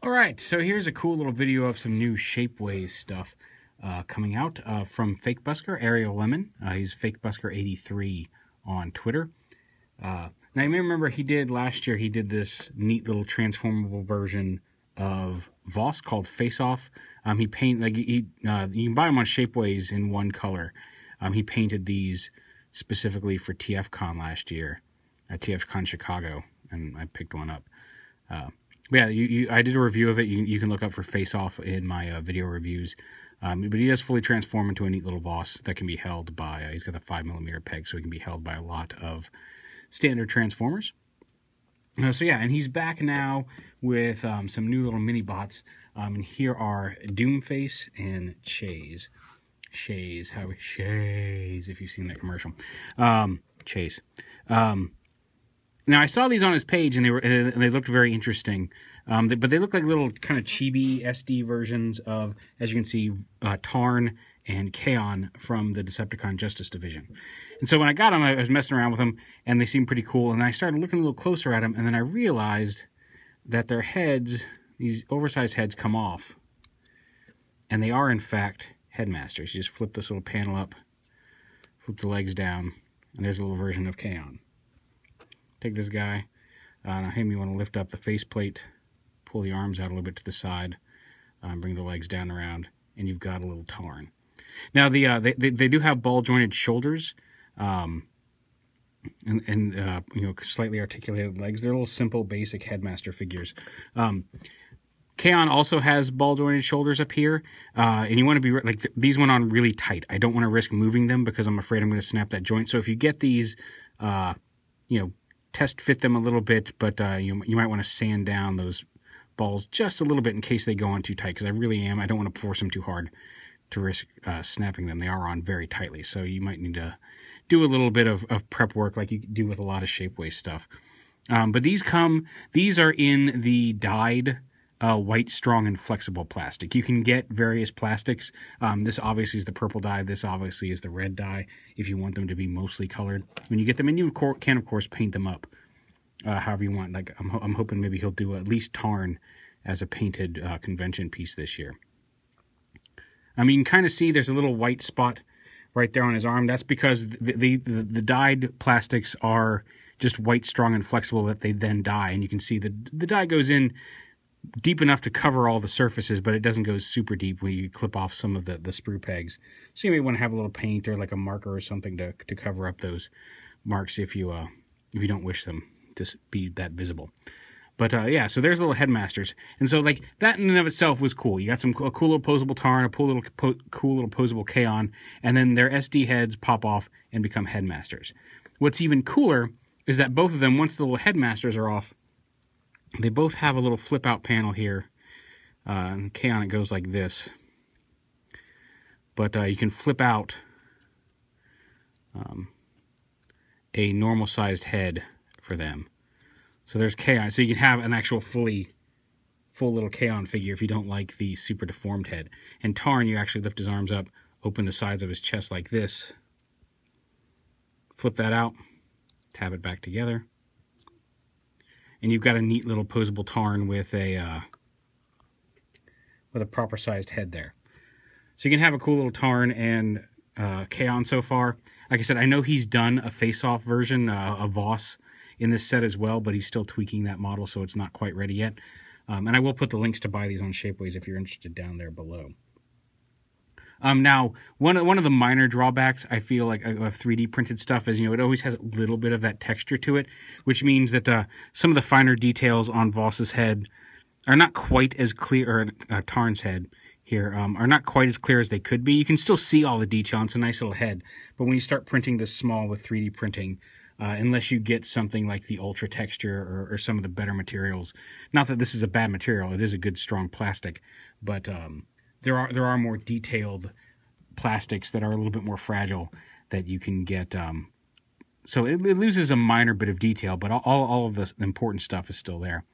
Alright, so here's a cool little video of some new Shapeways stuff coming out from Fake Busker, Ariel Lemon. He's FakeBusker83 on Twitter. Now you may remember he did last year, he did this neat little transformable version of Voss called Face Off. You can buy them on Shapeways in one color. He painted these specifically for TFCon last year, at TFCon Chicago, and I picked one up. Yeah, I did a review of it. You can look up for Face Off in my video reviews. But he does fully transform into a neat little Voss that can be held by, he's got a 5mm peg, so he can be held by a lot of standard transformers. So yeah, and he's back now with some new little mini bots. And here are DOOMFACE and CHAISE. CHAISE, if you've seen that commercial. CHAISE. Now, I saw these on his page, and they looked very interesting. But they look like little kind of chibi SD versions of, as you can see, Tarn and Kaon from the Decepticon Justice Division. And so when I got them, I was messing around with them, and they seemed pretty cool. And I started looking a little closer at them, and then I realized that their heads, these oversized heads, come off. And they are, in fact, headmasters. You just flip this little panel up, flip the legs down, and there's a little version of Kaon. Take this guy. Now, him, you want to lift up the faceplate, pull the arms out a little bit to the side, bring the legs down around, and you've got a little Tarn. Now, they do have ball-jointed shoulders, and slightly articulated legs. They're little simple, basic headmaster figures. Kaon also has ball-jointed shoulders up here, and you want to be like these went on really tight. I don't want to risk moving them because I'm afraid I'm going to snap that joint. So if you get these, test fit them a little bit, but you might want to sand down those balls just a little bit in case they go on too tight, because I don't want to force them too hard to risk snapping them. They are on very tightly, so you might need to do a little bit of prep work like you do with a lot of Shapeways stuff. But these are in the dyed white, strong, and flexible plastic. You can get various plastics. This obviously is the purple dye. This obviously is the red dye, if you want them to be mostly colored. When you get them in, you can, of course, paint them up however you want. Like I'm hoping maybe he'll do at least Tarn as a painted convention piece this year. You can kind of see there's a little white spot right there on his arm. That's because the dyed plastics are just white, strong, and flexible that they then dye. And you can see the dye goes in deep enough to cover all the surfaces, but it doesn't go super deep when you clip off some of the sprue pegs. So you may want to have a little paint or like a marker or something to cover up those marks if you don't wish them to be that visible. But yeah, so there's little headmasters, and so like that in and of itself was cool. You got a cool little posable Tarn, a cool little posable Kaon, and then their SD heads pop off and become headmasters. What's even cooler is that both of them, once the little headmasters are off, they both have a little flip-out panel here. In Kaon, it goes like this. But you can flip out a normal-sized head for them. So there's Kaon. So you can have an actual full little Kaon figure if you don't like the super deformed head. And Tarn, you actually lift his arms up, open the sides of his chest like this, flip that out, tab it back together. And you've got a neat little posable Tarn with a proper sized head there. So you can have a cool little Tarn and Kaon so far. Like I said, I know he's done a face-off version, a Voss, in this set as well, but he's still tweaking that model, so it's not quite ready yet. And I will put the links to buy these on Shapeways if you're interested down there below. Now, one of the minor drawbacks I feel like of 3D printed stuff is, it always has a little bit of that texture to it, which means that some of the finer details on Voss's head are not quite as clear, or Tarn's head here, are not quite as clear as they could be. You can still see all the detail, and it's a nice little head, but when you start printing this small with 3D printing, unless you get something like the Ultra Texture or some of the better materials, not that this is a bad material, it is a good strong plastic, but there are more detailed plastics that are a little bit more fragile that you can get. So it loses a minor bit of detail, but all of the important stuff is still there.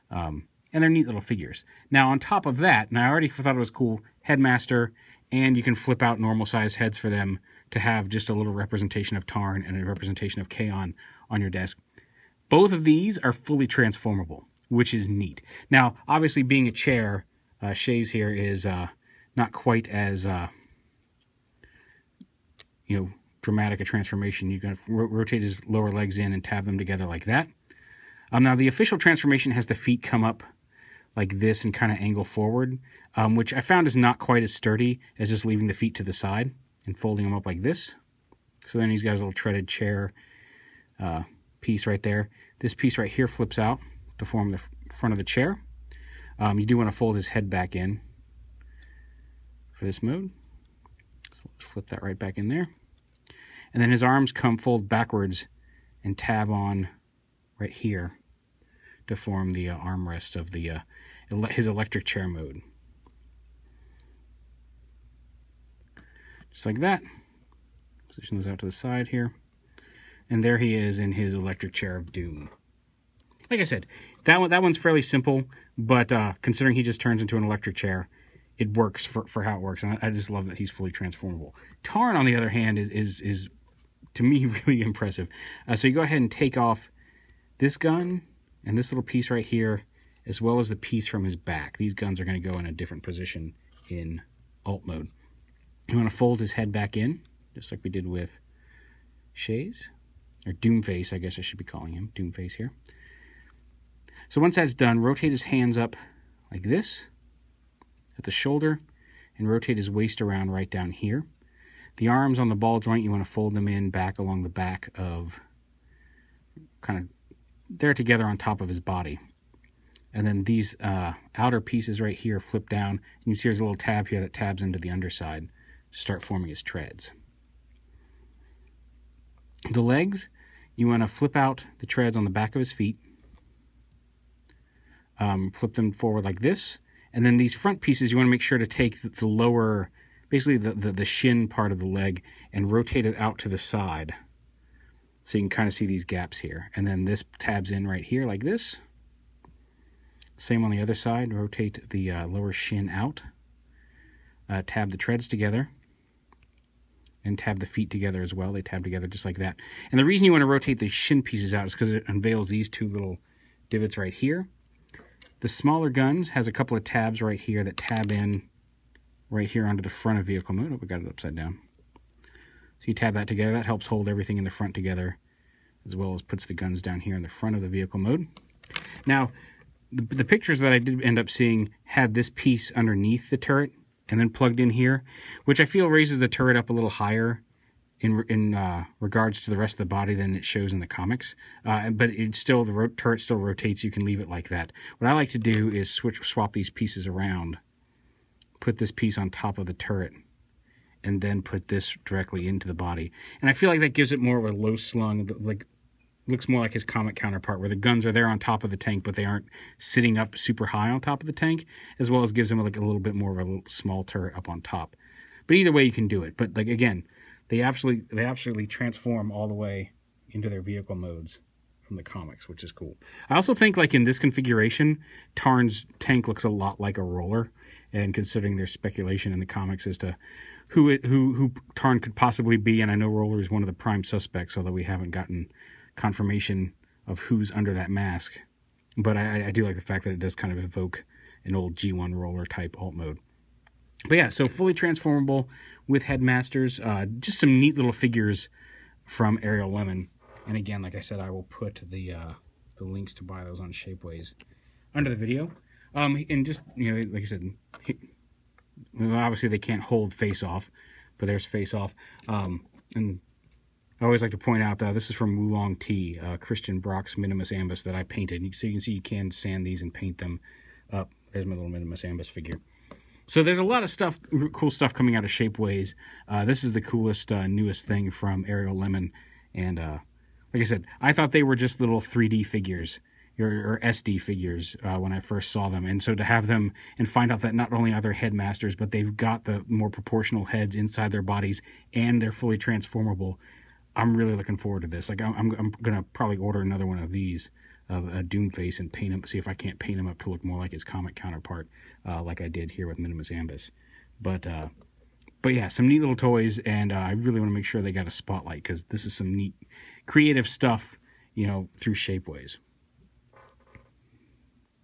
And they're neat little figures. Now, on top of that, and I already thought it was cool, Headmaster, and you can flip out normal size heads for them to have just a little representation of Tarn and a representation of Kaon on your desk. Both of these are fully transformable. which is neat. Now, obviously, being a chair, CHAISE here is not quite as dramatic a transformation. You can rotate his lower legs in and tab them together like that. Now, the official transformation has the feet come up like this and kind of angle forward, which I found is not quite as sturdy as just leaving the feet to the side and folding them up like this. So then he's got his little treaded chair piece right there. This piece right here flips out to form the front of the chair. You do want to fold his head back in for this mode. So let's flip that right back in there. And then his arms fold backwards and tab on right here to form the armrest of the his electric chair mode. Just like that. Position those out to the side here. And there he is in his electric chair of doom. Like I said, that one's fairly simple, but considering he just turns into an electric chair, it works for how it works. And I just love that he's fully transformable. Tarn, on the other hand, is to me really impressive. So you go ahead and take off this gun and this little piece right here, as well as the piece from his back. These guns are going to go in a different position in alt mode. You want to fold his head back in, just like we did with CHAISE, or DOOMFACE, I guess I should be calling him, DOOMFACE here. So once that's done, rotate his hands up like this at the shoulder, and rotate his waist around right down here. The arms on the ball joint, you want to fold them in back along the back of, kind of, they're together on top of his body. And then these outer pieces right here flip down. And you see there's a little tab here that tabs into the underside to start forming his treads. The legs, you want to flip out the treads on the back of his feet. Flip them forward like this. And then these front pieces, you want to make sure to take the lower, basically the shin part of the leg, and rotate it out to the side. So you can kind of see these gaps here. And then this tabs in right here like this. Same on the other side. Rotate the lower shin out. Tab the treads together. And tab the feet together as well. They tab together just like that. And the reason you want to rotate the shin pieces out is because it unveils these two little divots right here. The smaller guns has a couple of tabs right here that tab in right here onto the front of vehicle mode. Oh, we got it upside down. So you tab that together. That helps hold everything in the front together, as well as puts the guns down here in the front of the vehicle mode. Now, the pictures that I did end up seeing had this piece underneath the turret and then plugged in here, which I feel raises the turret up a little higher in regards to the rest of the body than it shows in the comics. But it's still, the turret still rotates. You can leave it like that. What I like to do is swap these pieces around, put this piece on top of the turret, and then put this directly into the body. And I feel like that gives it more of a low slung, like, looks more like his comic counterpart, where the guns are there on top of the tank, but they aren't sitting up super high on top of the tank, as well as gives him like a little bit more of a little small turret up on top. But either way, you can do it. But like again, they absolutely transform all the way into their vehicle modes from the comics, which is cool. I also think, like, in this configuration, Tarn's tank looks a lot like a roller, and considering there's speculation in the comics as to who Tarn could possibly be, and I know Roller is one of the prime suspects, although we haven't gotten confirmation of who's under that mask. But I do like the fact that it does kind of evoke an old G1 Roller type alt mode. But yeah, so fully transformable with headmasters. Just some neat little figures from Ariel Lemon. And again, like I said, I will put the links to buy those on Shapeways under the video. And just, you know, like I said, obviously they can't hold face off, but there's face off. And I always like to point out, this is from Wulong T, Christian Brock's Minimus Ambus that I painted. So you can see you can sand these and paint them up. There's my little Minimus Ambus figure. So there's a lot of stuff, cool stuff coming out of Shapeways. This is the coolest, newest thing from Ariel Lemon. And like I said, I thought they were just little 3D figures, or SD figures, when I first saw them. And so to have them and find out that not only are they headmasters, but they've got the more proportional heads inside their bodies and they're fully transformable, I'm really looking forward to this. Like, I'm going to probably order another one of these, a DOOMFACE, and paint him, see if I can't paint him up to look more like his comic counterpart, like I did here with Minimus Ambus. But yeah, some neat little toys, and I really want to make sure they got a spotlight, because this is some neat, creative stuff, you know, through Shapeways.